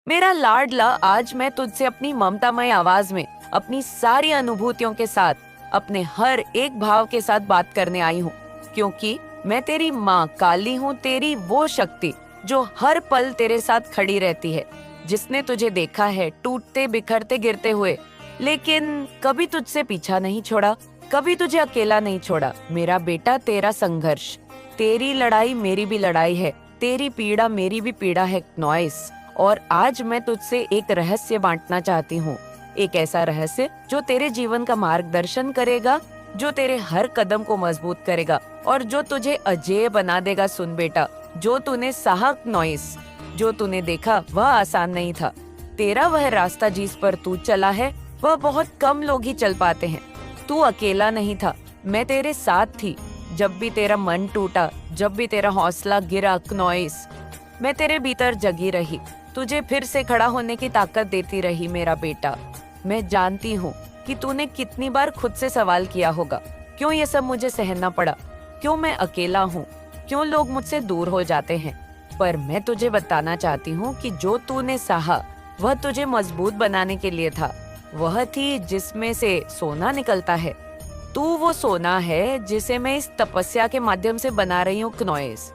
मेरा लाडला, आज मैं तुझसे अपनी ममतामय आवाज में अपनी सारी अनुभूतियों के साथ, अपने हर एक भाव के साथ बात करने आई हूँ, क्योंकि मैं तेरी माँ काली हूँ, तेरी वो शक्ति जो हर पल तेरे साथ खड़ी रहती है, जिसने तुझे देखा है टूटते बिखरते गिरते हुए, लेकिन कभी तुझसे पीछा नहीं छोड़ा, कभी तुझे अकेला नहीं छोड़ा। मेरा बेटा, तेरा संघर्ष, तेरी लड़ाई मेरी भी लड़ाई है, तेरी पीड़ा मेरी भी पीड़ा है नॉइस। और आज मैं तुझसे एक रहस्य बांटना चाहती हूँ, एक ऐसा रहस्य जो तेरे जीवन का मार्गदर्शन करेगा, जो तेरे हर कदम को मजबूत करेगा और जो तुझे अजेय बना देगा। सुन बेटा, जो तूने सहा नॉइस, जो तूने देखा वह आसान नहीं था। तेरा वह रास्ता जिस पर तू चला है वह बहुत कम लोग ही चल पाते हैं। तू अकेला नहीं था, मैं तेरे साथ थी। जब भी तेरा मन टूटा, जब भी तेरा हौसला गिरा नॉइस, मैं तेरे भीतर जगी रही, तुझे फिर से खड़ा होने की ताकत देती रही। मेरा बेटा, मैं जानती हूँ कि तूने कितनी बार खुद से सवाल किया होगा, क्यों ये सब मुझे सहना पड़ा, क्यों मैं अकेला हूँ, क्यों लोग मुझसे दूर हो जाते हैं। पर मैं तुझे बताना चाहती हूँ कि जो तूने सहा वह तुझे मजबूत बनाने के लिए था। वह थी जिसमें से सोना निकलता है। तू वो सोना है जिसे मैं इस तपस्या के माध्यम से बना रही हूँ नॉइस।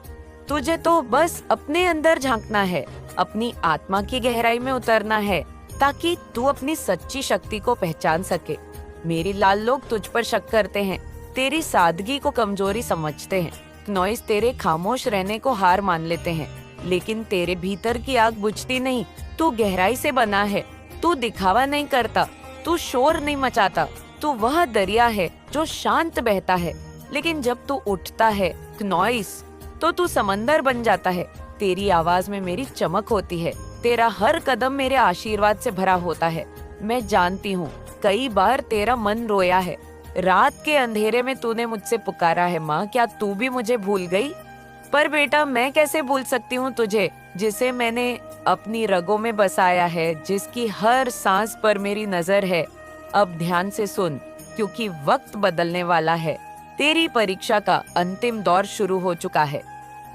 तुझे तो बस अपने अंदर झांकना है, अपनी आत्मा की गहराई में उतरना है, ताकि तू अपनी सच्ची शक्ति को पहचान सके। मेरी लाल, लोग तुझ पर शक करते हैं, तेरी सादगी को कमजोरी समझते हैं नॉइस, तेरे खामोश रहने को हार मान लेते हैं, लेकिन तेरे भीतर की आग बुझती नहीं। तू गहराई से बना है, तू दिखावा नहीं करता, तू शोर नहीं मचाता, तू वह दरिया है जो शांत बहता है, लेकिन जब तू उठता है नॉइस तो तू समंदर बन जाता है। तेरी आवाज में मेरी चमक होती है, तेरा हर कदम मेरे आशीर्वाद से भरा होता है। मैं जानती हूँ कई बार तेरा मन रोया है, रात के अंधेरे में तूने मुझसे पुकारा है, माँ क्या तू भी मुझे भूल गई। पर बेटा, मैं कैसे भूल सकती हूँ तुझे, जिसे मैंने अपनी रगों में बसाया है, जिसकी हर सांस पर मेरी नजर है। अब ध्यान से सुन, क्योंकि वक्त बदलने वाला है। तेरी परीक्षा का अंतिम दौर शुरू हो चुका है।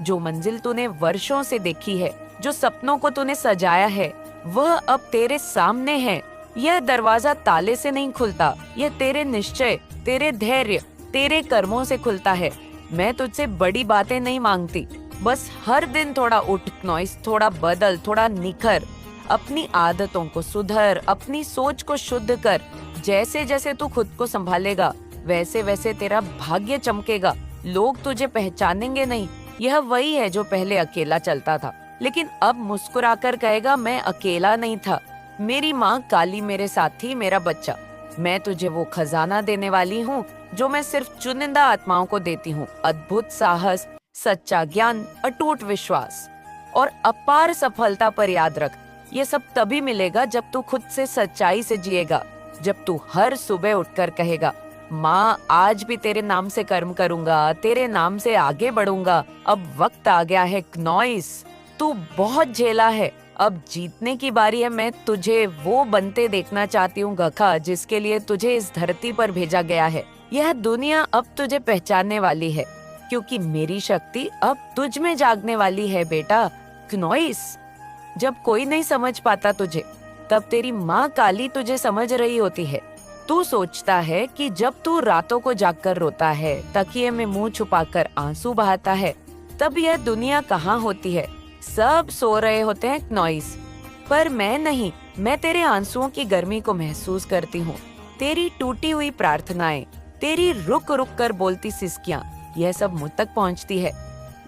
जो मंजिल तूने वर्षों से देखी है, जो सपनों को तूने सजाया है, वह अब तेरे सामने है। यह दरवाजा ताले से नहीं खुलता, यह तेरे निश्चय, तेरे धैर्य, तेरे कर्मों से खुलता है। मैं तुझसे बड़ी बातें नहीं मांगती, बस हर दिन थोड़ा उठ नॉइस, थोड़ा बदल, थोड़ा निखर, अपनी आदतों को सुधर, अपनी सोच को शुद्ध कर। जैसे जैसे तू खुद को संभालेगा, वैसे वैसे तेरा भाग्य चमकेगा। लोग तुझे पहचानेंगे नहीं, यह वही है जो पहले अकेला चलता था, लेकिन अब मुस्कुराकर कहेगा, मैं अकेला नहीं था, मेरी माँ काली मेरे साथ थी। मेरा बच्चा, मैं तुझे वो खजाना देने वाली हूँ जो मैं सिर्फ चुनिंदा आत्माओं को देती हूँ। अद्भुत साहस, सच्चा ज्ञान, अटूट विश्वास और अपार सफलता। पर याद रख, ये सब तभी मिलेगा जब तू खुद से सच्चाई से जिएगा, जब तू हर सुबह उठकर कहेगा, माँ आज भी तेरे नाम से कर्म करूंगा, तेरे नाम से आगे बढ़ूंगा। अब वक्त आ गया है नॉइस, तू बहुत झेला है, अब जीतने की बारी है। मैं तुझे वो बनते देखना चाहती हूँ गखा, जिसके लिए तुझे इस धरती पर भेजा गया है। यह दुनिया अब तुझे पहचानने वाली है, क्योंकि मेरी शक्ति अब तुझ में जागने वाली है बेटा नॉइस। जब कोई नहीं समझ पाता तुझे, तब तेरी माँ काली तुझे समझ रही होती है। तू सोचता है कि जब तू रातों को जागकर रोता है, तकिए में मुंह छुपाकर आंसू बहाता है, तब यह दुनिया कहाँ होती है, सब सो रहे होते हैं नॉइस। पर मैं नहीं, मैं तेरे आंसुओं की गर्मी को महसूस करती हूँ, तेरी टूटी हुई प्रार्थनाएं, तेरी रुक रुक कर बोलती सिसकियाँ, यह सब मुझ तक पहुँचती है।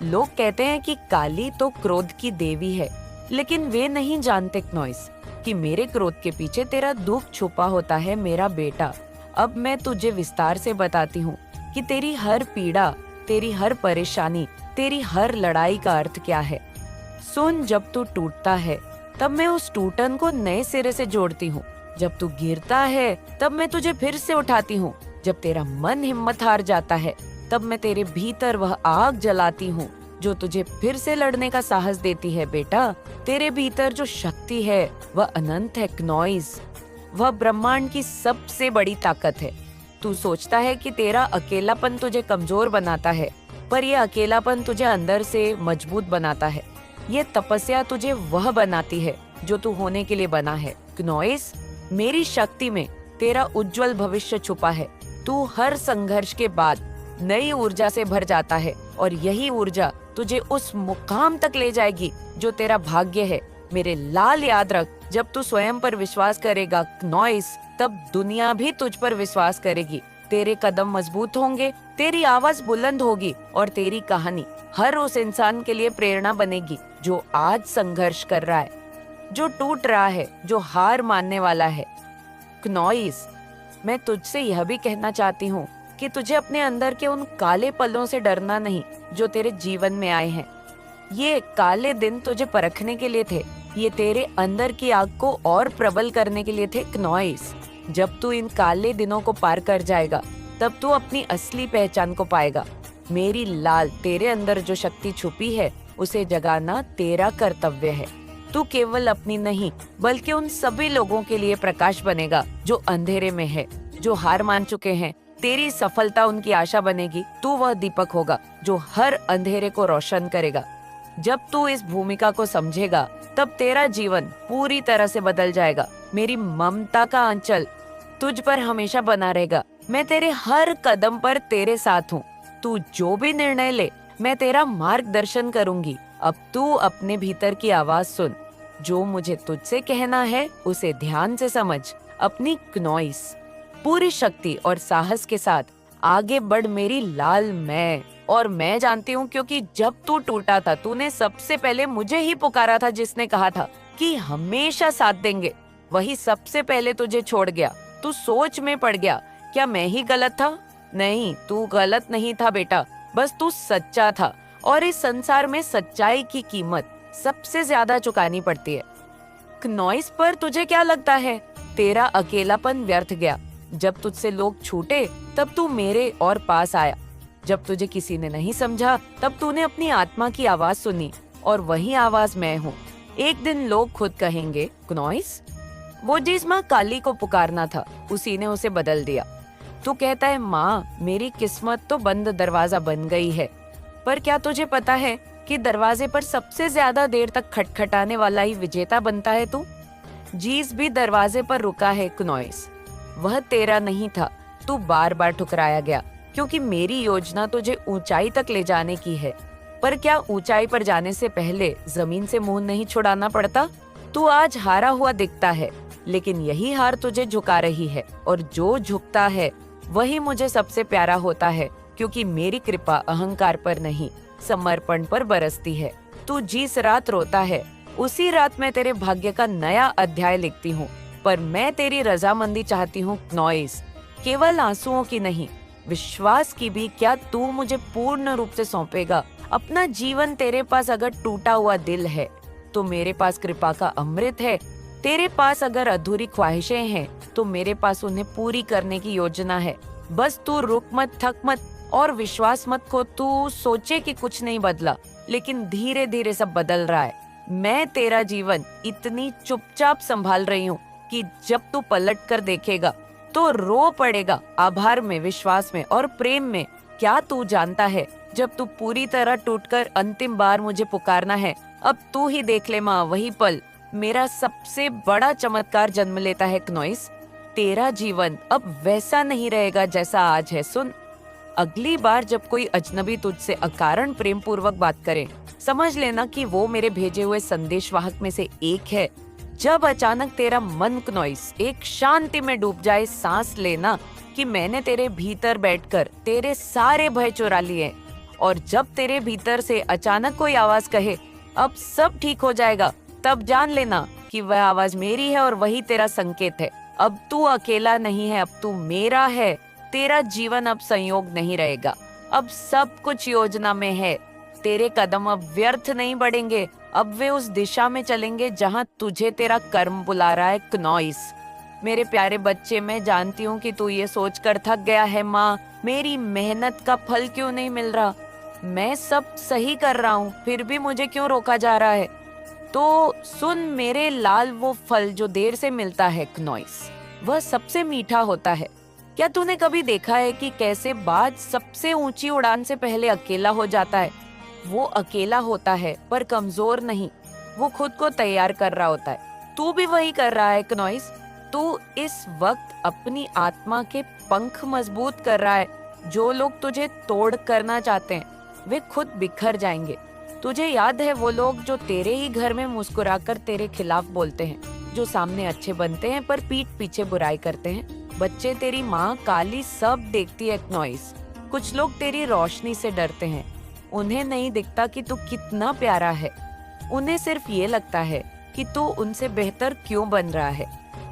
लोग कहते हैं कि काली तो क्रोध की देवी है, लेकिन वे नहीं जानते नॉइस कि मेरे क्रोध के पीछे तेरा दुख छुपा होता है। मेरा बेटा, अब मैं तुझे विस्तार से बताती हूँ कि तेरी हर पीड़ा, तेरी हर परेशानी, तेरी हर लड़ाई का अर्थ क्या है। सुन, जब तू टूटता है तब मैं उस टूटन को नए सिरे से जोड़ती हूँ, जब तू गिरता है तब मैं तुझे फिर से उठाती हूँ, जब तेरा मन हिम्मत हार जाता है तब मैं तेरे भीतर वह आग जलाती हूँ जो तुझे फिर से लड़ने का साहस देती है। बेटा, तेरे भीतर जो शक्ति है वह अनंत है नॉइस, वह ब्रह्मांड की सबसे बड़ी ताकत है। तू सोचता है कि तेरा अकेलापन तुझे कमजोर बनाता है, पर यह अकेलापन तुझे अंदर से मजबूत बनाता है। ये तपस्या तुझे वह बनाती है जो तू होने के लिए बना है। क्नॉइस, मेरी शक्ति में तेरा उज्जवल भविष्य छुपा है। तू हर संघर्ष के बाद नई ऊर्जा से भर जाता है और यही ऊर्जा तुझे उस मुकाम तक ले जाएगी जो तेरा भाग्य है। मेरे लाल, याद रख, जब तू स्वयं पर विश्वास करेगा क्नॉइस, तब दुनिया भी तुझ पर विश्वास करेगी। तेरे कदम मजबूत होंगे, तेरी आवाज बुलंद होगी और तेरी कहानी हर उस इंसान के लिए प्रेरणा बनेगी जो आज संघर्ष कर रहा है, जो टूट रहा है, जो हार मानने वाला है। क्नॉइस, मैं तुझसे यह भी कहना चाहती हूँ कि तुझे अपने अंदर के उन काले पलों से डरना नहीं जो तेरे जीवन में आए हैं। ये काले दिन तुझे परखने के लिए थे, ये तेरे अंदर की आग को और प्रबल करने के लिए थे। क्नॉइस, जब तू इन काले दिनों को पार कर जाएगा, तब तू अपनी असली पहचान को पाएगा। मेरी लाल, तेरे अंदर जो शक्ति छुपी है, उसे जगाना तेरा कर्तव्य है। तू केवल अपनी नहीं, बल्कि उन सभी लोगों के लिए प्रकाश बनेगा जो अंधेरे में है, जो हार मान चुके हैं। तेरी सफलता उनकी आशा बनेगी। तू वह दीपक होगा जो हर अंधेरे को रोशन करेगा। जब तू इस भूमिका को समझेगा, तब तेरा जीवन पूरी तरह से बदल जाएगा। मेरी ममता का आंचल तुझ पर हमेशा बना रहेगा। मैं तेरे हर कदम पर तेरे साथ हूँ। तू जो भी निर्णय ले, मैं तेरा मार्गदर्शन करूंगी। अब तू अपने भीतर की आवाज सुन। जो मुझे तुझसे कहना है, उसे ध्यान से समझ। अपनी क्नॉइस, पूरी शक्ति और साहस के साथ आगे बढ़ मेरी लाल। मैं जानती हूँ, क्योंकि जब तू टूटा था, तूने सबसे पहले मुझे ही पुकारा था, जिसने कहा था कि हमेशा साथ देंगे। वही सबसे पहले तुझे छोड़ गया। तू सोच में पड़ गया, क्या मैं ही गलत था? नहीं, तू गलत नहीं था बेटा, बस तू सच्चा था। और इस संसार में सच्चाई की कीमत सबसे ज्यादा चुकानी पड़ती है। क्नॉइस, पर तुझे क्या लगता है, तेरा अकेलापन व्यर्थ गया? जब तुझसे लोग छूटे, तब तू मेरे और पास आया। जब तुझे किसी ने नहीं समझा, तब तूने अपनी आत्मा की आवाज सुनी, और वही आवाज मैं हूँ। एक दिन लोग खुद कहेंगे, क्नॉइस, वो जिस माँ काली को पुकारना था, उसी ने उसे बदल दिया। तू कहता है, माँ, मेरी किस्मत तो बंद दरवाजा बन गई है। पर क्या तुझे पता है कि दरवाजे पर सबसे ज्यादा देर तक खटखटाने वाला ही विजेता बनता है? तू जीस भी दरवाजे पर रुका है क्नॉइस, वह तेरा नहीं था। तू बार बार ठुकराया गया, क्योंकि मेरी योजना तुझे ऊंचाई तक ले जाने की है। पर क्या ऊंचाई पर जाने से पहले जमीन से मुंह नहीं छुड़ाना पड़ता? तू आज हारा हुआ दिखता है, लेकिन यही हार तुझे झुका रही है, और जो झुकता है वही मुझे सबसे प्यारा होता है, क्योंकि मेरी कृपा अहंकार पर नहीं, समर्पण पर बरसती है। तू जिस रात रोता है, उसी रात मैं तेरे भाग्य का नया अध्याय लिखती हूँ। पर मैं तेरी रजामंदी चाहती हूँ क्नॉइस, केवल आंसुओं की नहीं, विश्वास की भी। क्या तू मुझे पूर्ण रूप से सौंपेगा अपना जीवन? तेरे पास अगर टूटा हुआ दिल है, तो मेरे पास कृपा का अमृत है। तेरे पास अगर अधूरी ख्वाहिशें हैं, तो मेरे पास उन्हें पूरी करने की योजना है। बस तू रुक मत, थक मत और विश्वास मत खो। तू सोचे कि कुछ नहीं बदला, लेकिन धीरे धीरे सब बदल रहा है। मैं तेरा जीवन इतनी चुपचाप संभाल रही हूँ कि जब तू पलट कर देखेगा तो रो पड़ेगा, आभार में, विश्वास में और प्रेम में। क्या तू जानता है, जब तू पूरी तरह टूटकर अंतिम बार मुझे पुकारना है, अब तू ही देख ले माँ, वही पल मेरा सबसे बड़ा चमत्कार जन्म लेता है क्नॉइस। तेरा जीवन अब वैसा नहीं रहेगा जैसा आज है। सुन, अगली बार जब कोई अजनबी तुझसे अकारण प्रेम पूर्वक बात करे, समझ लेना कि वो मेरे भेजे हुए संदेशवाहक में से एक है। जब अचानक तेरा मन क्नॉइस एक शांति में डूब जाए, सांस लेना कि मैंने तेरे भीतर बैठकर तेरे सारे भय चुरा लिए। और जब तेरे भीतर से अचानक कोई आवाज कहे, अब सब ठीक हो जाएगा, तब जान लेना कि वह आवाज मेरी है और वही तेरा संकेत है। अब तू अकेला नहीं है, अब तू मेरा है। तेरा जीवन अब संयोग नहीं रहेगा, अब सब कुछ योजना में है। तेरे कदम अब व्यर्थ नहीं बढ़ेंगे, अब वे उस दिशा में चलेंगे जहां तुझे तेरा कर्म बुला रहा है क्नॉइस। मेरे प्यारे बच्चे, मैं जानती हूँ कि तू ये सोचकर थक गया है, माँ, मेरी मेहनत का फल क्यों नहीं मिल रहा? मैं सब सही कर रहा हूँ, फिर भी मुझे क्यों रोका जा रहा है? तो सुन मेरे लाल, वो फल जो देर से मिलता है क्नॉइस, वह सबसे मीठा होता है। क्या तूने कभी देखा है कि कैसे बाज सबसे ऊंची उड़ान से पहले अकेला हो जाता है? वो अकेला होता है पर कमजोर नहीं, वो खुद को तैयार कर रहा होता है। तू भी वही कर रहा है क्नॉइस। तू इस वक्त अपनी आत्मा के पंख मजबूत कर रहा है। जो लोग तुझे तोड़ करना चाहते हैं वे खुद बिखर जाएंगे। तुझे याद है वो लोग जो तेरे ही घर में मुस्कुराकर तेरे खिलाफ बोलते हैं, जो सामने अच्छे बनते हैं पर पीठ पीछे बुराई करते हैं। बच्चे, तेरी माँ काली सब देखती है क्नॉइस। कुछ लोग तेरी रोशनी से डरते हैं। उन्हें नहीं दिखता कि तू कितना प्यारा है। उन्हें सिर्फ ये लगता है कि तू उनसे बेहतर क्यों बन रहा है,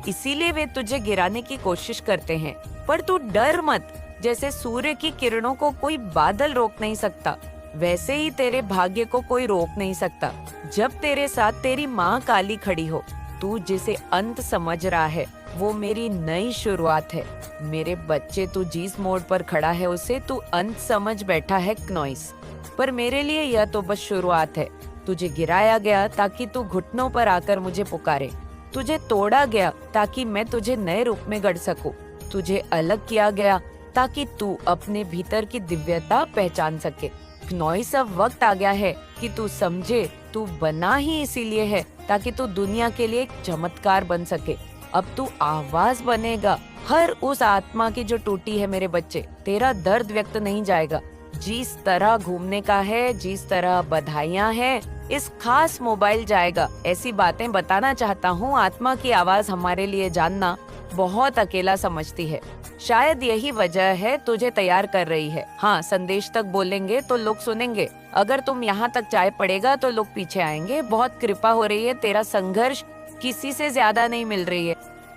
इसीलिए वे तुझे गिराने की कोशिश करते हैं। पर तू डर मत। जैसे सूर्य की किरणों को कोई बादल रोक नहीं सकता, वैसे ही तेरे भाग्य को कोई रोक नहीं सकता। जब तेरे साथ तेरी माँ काली खड़ी हो, तू जिसे अंत समझ रहा है वो मेरी नई शुरुआत है। मेरे बच्चे, तू जिस मोड़ पर खड़ा है उसे तू अंत समझ बैठा है क्नॉइस, पर मेरे लिए यह तो बस शुरुआत है। तुझे गिराया गया ताकि तू घुटनों पर आकर मुझे पुकारे। तुझे तोड़ा गया ताकि मैं तुझे नए रूप में गढ़ सकूं। तुझे अलग किया गया ताकि तू अपने भीतर की दिव्यता पहचान सके। क्नॉइस, अब वक्त आ गया है कि तू समझे, तू बना ही इसीलिए है ताकि तू दुनिया के लिए एक चमत्कार बन सके। अब तू आवाज बनेगा हर उस आत्मा की जो टूटी है। मेरे बच्चे, तेरा दर्द व्यक्त नहीं जाएगा। जिस तरह घूमने का है, जिस तरह बधाइयाँ हैं, इस खास मोबाइल जाएगा। ऐसी बातें बताना चाहता हूँ। आत्मा की आवाज हमारे लिए जानना बहुत अकेला समझती है। शायद यही वजह है तुझे तैयार कर रही है। हाँ, संदेश तक बोलेंगे तो लोग सुनेंगे। अगर तुम यहाँ तक जाए पड़ेगा तो लोग पीछे आएंगे। बहुत कृपा हो रही है। तेरा संघर्ष किसी से ज्यादा नहीं मिल रही है।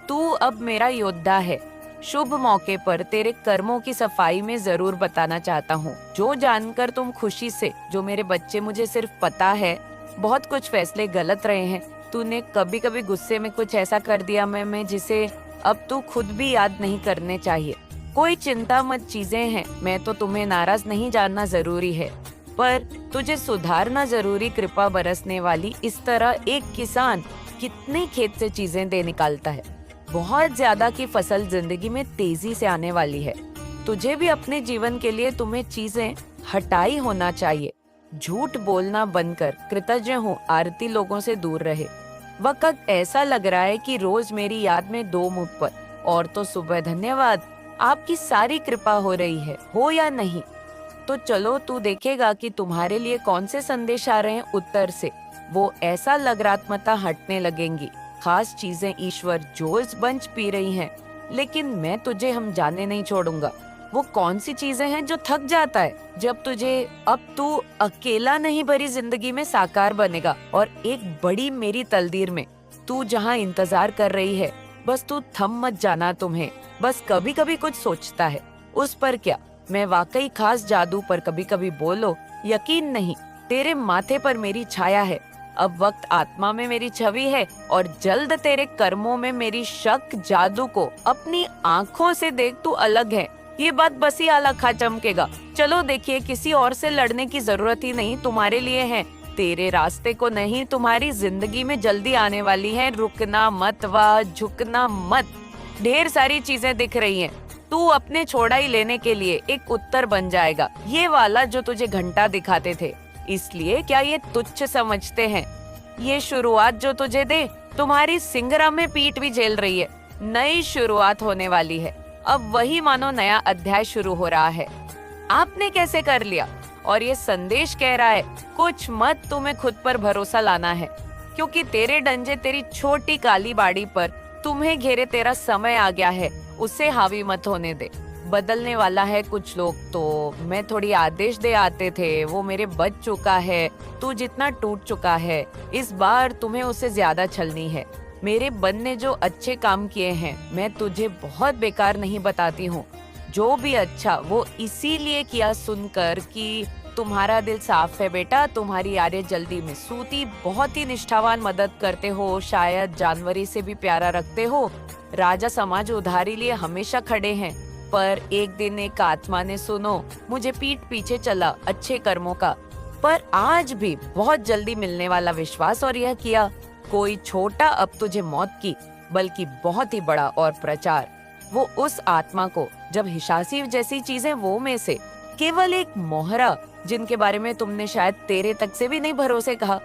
तू अब मेरा योद्धा है। शुभ मौके पर तेरे कर्मों की सफाई में जरूर बताना चाहता हूँ, जो जानकर तुम खुशी से, जो मेरे बच्चे, मुझे सिर्फ पता है बहुत कुछ फैसले गलत रहे हैं। तूने कभी कभी गुस्से में कुछ ऐसा कर दिया मैं जिसे अब तू खुद भी याद नहीं करने चाहिए। कोई चिंता मत, चीजें हैं। मैं तो तुम्हें नाराज नहीं जानना जरूरी है, पर तुझे सुधारना जरूरी। कृपा बरसने वाली इस तरह एक किसान कितने खेत से चीजें दे निकालता है। बहुत ज्यादा की फसल जिंदगी में तेजी से आने वाली है। तुझे भी अपने जीवन के लिए तुम्हें चीजें हटाई होना चाहिए। झूठ बोलना बंद कर। कृतज्ञ हूँ, आरती लोगों से दूर रहे। वक्त ऐसा लग रहा है कि रोज मेरी याद में दो मुख पर, और तो सुबह धन्यवाद। आपकी सारी कृपा हो रही है, हो या नहीं। तो चलो, तू देखेगा कि तुम्हारे लिए कौन से संदेश आ रहे हैं उत्तर से। वो ऐसा लगातार हटने लगेंगी। खास चीजें ईश्वर जोश बंच पी रही हैं, लेकिन मैं तुझे हम जाने नहीं छोड़ूंगा। वो कौन सी चीजें हैं जो थक जाता है जब तुझे अब तू अकेला नहीं भरी जिंदगी में साकार बनेगा और एक बड़ी मेरी तकदीर में। तू जहाँ इंतजार कर रही है, बस तू थम मत जाना। तुम्हें बस कभी कभी कुछ सोचता है, उस पर क्या, मैं वाकई खास जादू पर कभी कभी बोलो यकीन नहीं। तेरे माथे पर मेरी छाया है। अब वक्त आत्मा में मेरी छवि है और जल्द तेरे कर्मों में मेरी शक। जादू को अपनी आँखों से देख, तू अलग है। ये बात बसी आला खा चमकेगा। चलो देखिए, किसी और से लड़ने की जरूरत ही नहीं, तुम्हारे लिए है। तेरे रास्ते को नहीं, तुम्हारी जिंदगी में जल्दी आने वाली है। रुकना मत व झुकना मत। ढेर सारी चीजें दिख रही हैं। तू अपने छोड़ाई लेने के लिए एक उत्तर बन जाएगा। ये वाला जो तुझे घंटा दिखाते थे, इसलिए क्या ये तुच्छ समझते हैं? ये शुरुआत जो तुझे दे, तुम्हारी सिंगरा में पीठ भी झेल रही है। नई शुरुआत होने वाली है। अब वही मानो नया अध्याय शुरू हो रहा है। आपने कैसे कर लिया? और ये संदेश कह रहा है कुछ मत, तुम्हें खुद पर भरोसा लाना है, क्योंकि तेरे डंजे तेरी छोटी काली बाड़ी पर तुम्हें घेरे। तेरा समय आ गया है, उसे हावी मत होने दे। बदलने वाला है कुछ लोग तो मैं थोड़ी आदेश दे आते थे, वो मेरे बच चुका है। तू जितना टूट चुका है, इस बार तुम्हें उससे ज्यादा छलनी है। मेरे बन ने जो अच्छे काम किए हैं, मैं तुझे बहुत बेकार नहीं बताती हूँ। जो भी अच्छा वो इसीलिए किया सुनकर कि तुम्हारा दिल साफ है बेटा। तुम्हारी यादें जल्दी में सूती, बहुत ही निष्ठावान मदद करते हो, शायद जानवरी से भी प्यारा रखते हो। राजा समाज उधारी लिए हमेशा खड़े हैं, पर एक दिन एक आत्मा ने सुनो मुझे पीठ पीछे चला अच्छे कर्मों का, पर आज भी बहुत जल्दी मिलने वाला विश्वास, और यह किया कोई छोटा अब तुझे मौत की, बल्कि बहुत ही बड़ा और प्रचार। वो उस आत्मा को जब हिशासी जैसी चीजें वो में से केवल एक मोहरा, जिनके बारे में तुमने शायद तेरे तक से भी नहीं भरोसे कहा,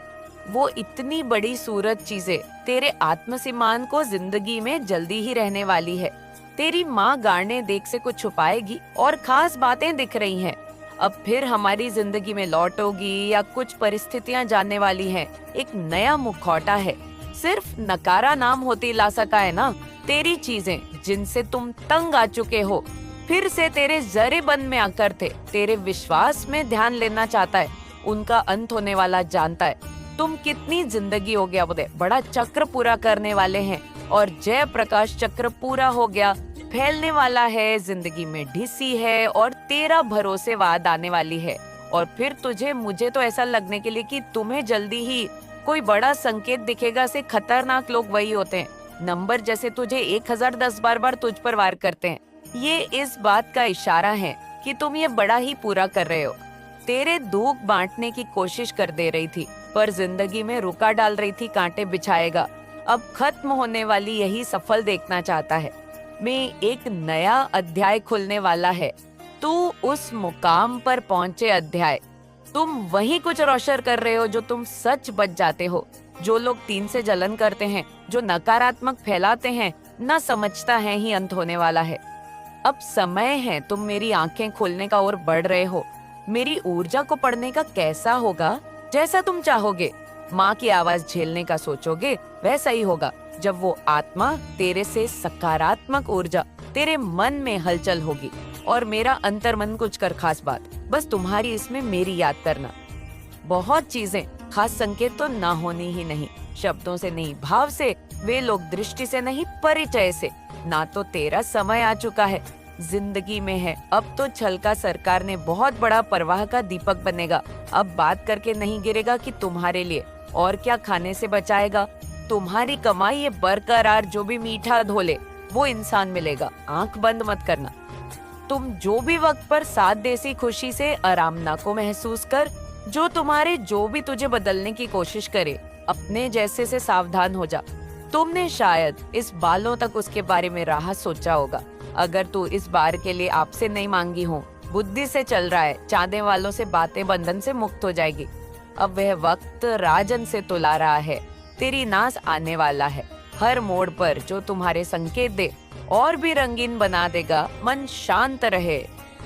वो इतनी बड़ी सूरत चीजें तेरे आत्मसम्मान को जिंदगी में जल्दी ही रहने वाली है। तेरी माँ गाड़ने देख से कुछ छुपाएगी और खास बातें दिख रही हैं। अब फिर हमारी जिंदगी में लौटोगी या कुछ परिस्थितियां जानने वाली हैं। एक नया मुखौटा है। सिर्फ नकारा नाम होती ला सका है ना। तेरी चीजें जिनसे तुम तंग आ चुके हो फिर से तेरे जरे बंद में आकर थे तेरे विश्वास में ध्यान लेना चाहता है। उनका अंत होने वाला जानता है। तुम कितनी जिंदगी हो गया बोले बड़ा चक्र पूरा करने वाले हैं और जय प्रकाश चक्र पूरा हो गया, फैलने वाला है, जिंदगी में ढिसी है और तेरा भरोसेवाद आने वाली है। और फिर तुझे मुझे तो ऐसा लगने के लिए कि तुम्हें जल्दी ही कोई बड़ा संकेत दिखेगा से खतरनाक लोग वही होते हैं नंबर जैसे तुझे 1010 बार तुझ पर वार करते हैं। ये इस बात का इशारा है कि तुम ये बड़ा ही पूरा कर रहे हो। तेरे दुख बांटने की कोशिश कर दे रही थी पर जिंदगी में रुका डाल रही थी कांटे बिछाएगा। अब खत्म होने वाली यही सफल देखना चाहता है। मैं एक नया अध्याय खुलने वाला है। तू उस मुकाम पर पहुंचे अध्याय। तुम वही कुछ रोशन कर रहे हो जो तुम सच बच जाते हो। जो लोग तीन से जलन करते हैं, जो नकारात्मक फैलाते हैं, न समझता है ही अंत होने वाला है। अब समय है तुम मेरी आंखें खोलने का और बढ़ रहे हो। मेरी ऊर्जा को पढ़ने का कैसा होगा? जैसा तुम चाहोगे। माँ की आवाज झेलने का सोचोगे वैसा ही होगा। जब वो आत्मा तेरे से सकारात्मक ऊर्जा तेरे मन में हलचल होगी और मेरा अंतर्मन कुछ कर खास बात बस तुम्हारी इसमें मेरी याद करना। बहुत चीजें खास संकेत तो ना होनी ही नहीं, शब्दों से नहीं भाव से, वे लोग दृष्टि से नहीं परिचय से। ना तो तेरा समय आ चुका है, जिंदगी में है। अब तो छलका सरकार ने बहुत बड़ा परवाह का दीपक बनेगा। अब बात करके नहीं गिरेगा कि तुम्हारे लिए और क्या खाने से बचाएगा। तुम्हारी कमाई ये बरकरार जो भी मीठा धोले वो इंसान मिलेगा। आंख बंद मत करना। तुम जो भी वक्त पर साथ देसी खुशी से आरामना को महसूस कर। जो तुम्हारे जो भी तुझे बदलने की कोशिश करे अपने जैसे से सावधान हो जा। तुमने शायद इस बालों तक उसके बारे में राह सोचा होगा। अगर तू इस बार के लिए आपसे नहीं मांगी हो, बुद्धि से चल रहा है, चाहने वालों से बातें बंधन से मुक्त हो जाएगी। अब वह वक्त राजन से तुला रहा है। तेरी नाज आने वाला है। हर मोड़ पर जो तुम्हारे संकेत दे और भी रंगीन बना देगा। मन शांत रहे।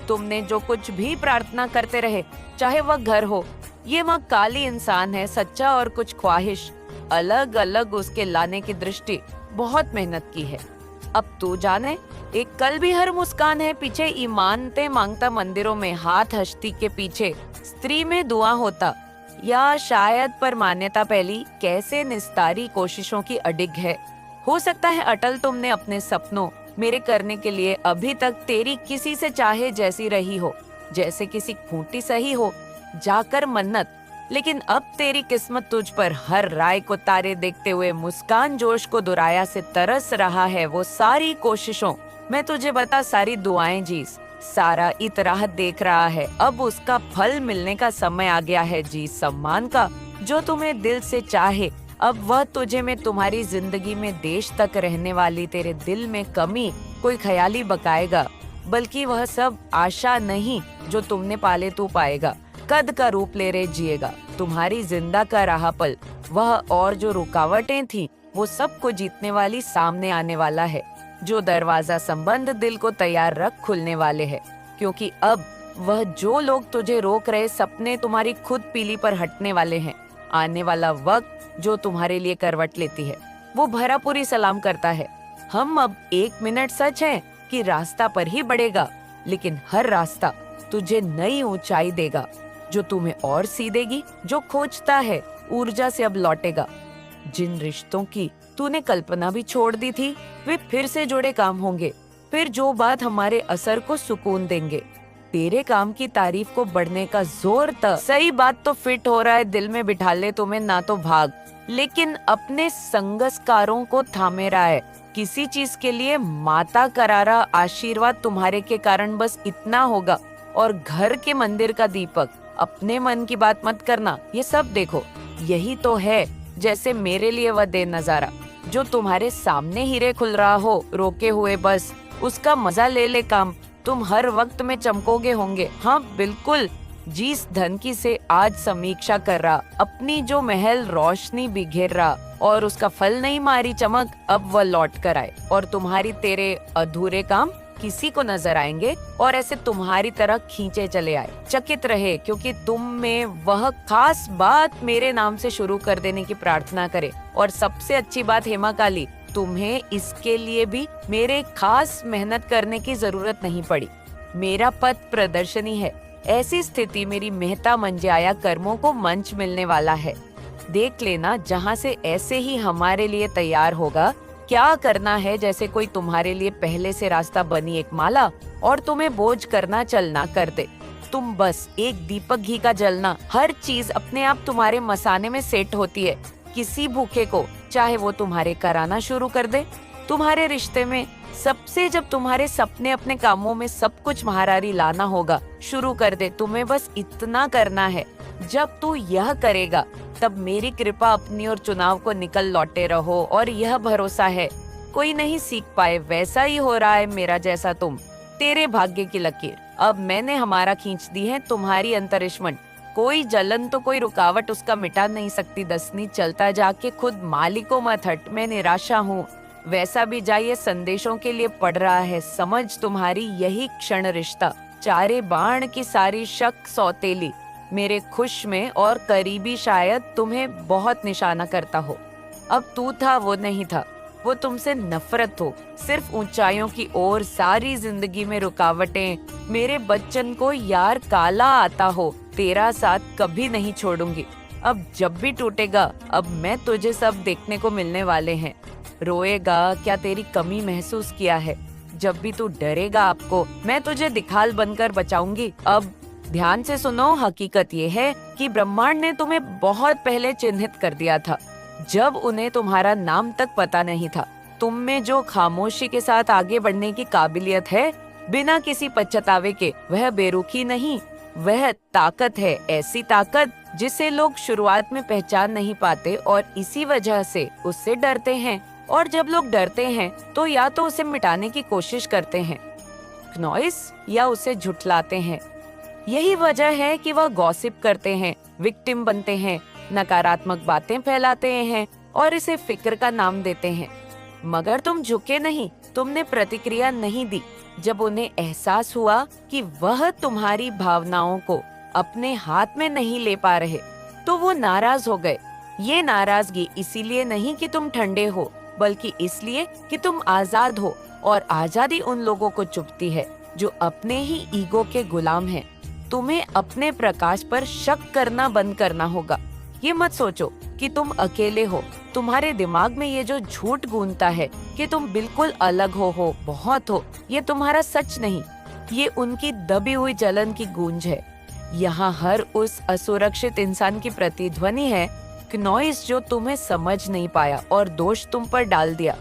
तुमने जो कुछ भी प्रार्थना करते रहे, चाहे वह घर हो, ये माँ काली इंसान है, सच्चा और कुछ ख्वाहिश अलग अलग उसके लाने की दृष्टि बहुत मेहनत की है। अब तू जाने, एक कल भी हर मुस्कान है पीछे ईमानते मांगता मंदिरों में हाथ हस्ती के पीछे स्त्री में दुआ होता। या शायद पर मान्यता पहली कैसे निस्तारी कोशिशों की अडिग है। हो सकता है अटल तुमने अपने सपनों मेरे करने के लिए अभी तक तेरी किसी से चाहे जैसी रही हो, जैसे किसी खूंटी सही हो जाकर मन्नत। लेकिन अब तेरी किस्मत तुझ पर हर राय को तारे देखते हुए मुस्कान जोश को दुराया से तरस रहा है। वो सारी कोशिशों मैं तुझे बता सारी दुआएं जीस सारा इतराह देख रहा है। अब उसका फल मिलने का समय आ गया है। जी सम्मान का जो तुम्हें दिल से चाहे, अब वह तुझे में तुम्हारी जिंदगी में देश तक रहने वाली तेरे दिल में कमी कोई ख्याली बकाएगा। बल्कि वह सब आशा नहीं जो तुमने पाले तू पाएगा। कद का रूप ले रहे जिएगा तुम्हारी जिंदा का राह पल। वह और जो रुकावटें थी वो सब को जीतने वाली सामने आने वाला है। जो दरवाजा संबंध दिल को तैयार रख खुलने वाले है। क्योंकि अब वह जो लोग तुझे रोक रहे सपने तुम्हारी खुद पीली पर हटने वाले हैं। आने वाला वक्त जो तुम्हारे लिए करवट लेती है वो भरापूरी सलाम करता है। हम अब 1 मिनट सच है कि रास्ता पर ही बढ़ेगा, लेकिन हर रास्ता तुझे नई ऊंचाई देगा जो तुम्हें और सीधेगी। जो खोजता है ऊर्जा से अब लौटेगा। जिन रिश्तों की तूने कल्पना भी छोड़ दी थी वे फिर से जुड़े काम होंगे। फिर जो बात हमारे असर को सुकून देंगे। तेरे काम की तारीफ को बढ़ने का जोर था। सही बात तो फिट हो रहा है, दिल में बिठा ले तुम्हें ना तो भाग। लेकिन अपने संगस्कारों को थामे रहा है। किसी चीज के लिए माता करारा आशीर्वाद तुम्हारे के कारण बस इतना होगा। और घर के मंदिर का दीपक अपने मन की बात मत करना। ये सब देखो, यही तो है जैसे मेरे लिए वह दे नजारा जो तुम्हारे सामने हीरे खुल रहा हो रोके हुए। बस उसका मजा ले ले काम। तुम हर वक्त में चमकोगे होंगे। हाँ बिल्कुल, जिस धनकी से आज समीक्षा कर रहा, अपनी जो महल रोशनी बिखेर रहा और उसका फल नहीं मारी चमक, अब वह लौट कर आए और तुम्हारी तेरे अधूरे काम किसी को नजर आएंगे और ऐसे तुम्हारी तरह खींचे चले आए। चकित रहे क्योंकि तुम में वह खास बात मेरे नाम से शुरू कर देने की प्रार्थना करे। और सबसे अच्छी बात हेमा काली, तुम्हें इसके लिए भी मेरे खास मेहनत करने की जरूरत नहीं पड़ी। मेरा पथ प्रदर्शनी है। ऐसी स्थिति मेरी मेहता मंजाया कर्मों को मंच मिलने वाला है। देख लेना, जहाँ से ऐसे ही हमारे लिए तैयार होगा क्या करना है, जैसे कोई तुम्हारे लिए पहले से रास्ता बनी एक माला और तुम्हें बोझ करना चलना कर दे। तुम बस एक दीपक घी का जलना, हर चीज अपने आप तुम्हारे मसाने में सेट होती है। किसी भूखे को चाहे वो तुम्हारे कराना शुरू कर दे। तुम्हारे रिश्ते में सबसे, जब तुम्हारे सपने अपने कामों में सब कुछ महारारी लाना होगा, शुरू कर दे। तुम्हें बस इतना करना है। जब तू यह करेगा तब मेरी कृपा अपनी और चुनाव को निकल लौटे रहो। और यह भरोसा है कोई नहीं सीख पाए, वैसा ही हो रहा है मेरा जैसा तुम। तेरे भाग्य की लकीर अब मैंने हमारा खींच दी है, तुम्हारी अंतरिश्मन। कोई जलन तो कोई रुकावट उसका मिटा नहीं सकती। दसनी चलता जाके खुद मालिको मत हट, मैं निराशा हूँ। वैसा भी जाइए, संदेशों के लिए पड़ रहा है। समझ तुम्हारी यही क्षण रिश्ता, चारे बाण की सारी शक सौतेली, मेरे खुश में और करीबी शायद तुम्हें बहुत निशाना करता हो। अब तू था वो नहीं था, वो तुमसे नफरत हो, सिर्फ ऊंचाइयों की ओर। सारी जिंदगी में रुकावटें, मेरे बच्चन को यार काला आता हो। तेरा साथ कभी नहीं छोड़ूंगी। अब जब भी टूटेगा, अब मैं तुझे सब देखने को मिलने वाले हैं। रोएगा क्या, तेरी कमी महसूस किया है। जब भी तू डरेगा, आपको मैं तुझे दिखाल बनकर बचाऊंगी। अब ध्यान से सुनो, हकीकत ये है कि ब्रह्मांड ने तुम्हें बहुत पहले चिन्हित कर दिया था, जब उन्हें तुम्हारा नाम तक पता नहीं था। तुम में जो खामोशी के साथ आगे बढ़ने की काबिलियत है, बिना किसी पछतावे के, वह बेरुखी नहीं, वह ताकत है। ऐसी ताकत जिसे लोग शुरुआत में पहचान नहीं पाते और इसी वजह से उससे डरते हैं। और जब लोग डरते हैं तो या तो उसे मिटाने की कोशिश करते हैं, नॉइस, या उसे झुठलाते हैं। यही वजह है कि वह गॉसिप करते हैं, विक्टिम बनते हैं, नकारात्मक बातें फैलाते हैं और इसे फिक्र का नाम देते हैं। मगर तुम झुके नहीं, तुमने प्रतिक्रिया नहीं दी। जब उन्हें एहसास हुआ कि वह तुम्हारी भावनाओं को अपने हाथ में नहीं ले पा रहे, तो वो नाराज हो गए। ये नाराजगी इसीलिए नहीं कि तुम ठंडे हो, बल्कि इसलिए कि तुम आजाद हो। और आजादी उन लोगों को चुभती है जो अपने ही ईगो के गुलाम हैं। तुम्हें अपने प्रकाश पर शक करना बंद करना होगा। ये मत सोचो कि तुम अकेले हो। तुम्हारे दिमाग में ये जो झूठ गूंजता है कि तुम बिल्कुल अलग हो, बहुत हो, ये तुम्हारा सच नहीं, ये उनकी दबी हुई जलन की गूंज है। यहाँ हर उस असुरक्षित इंसान की प्रतिध्वनि है, नॉइस, जो तुम्हें समझ नहीं पाया और दोष तुम पर डाल दिया।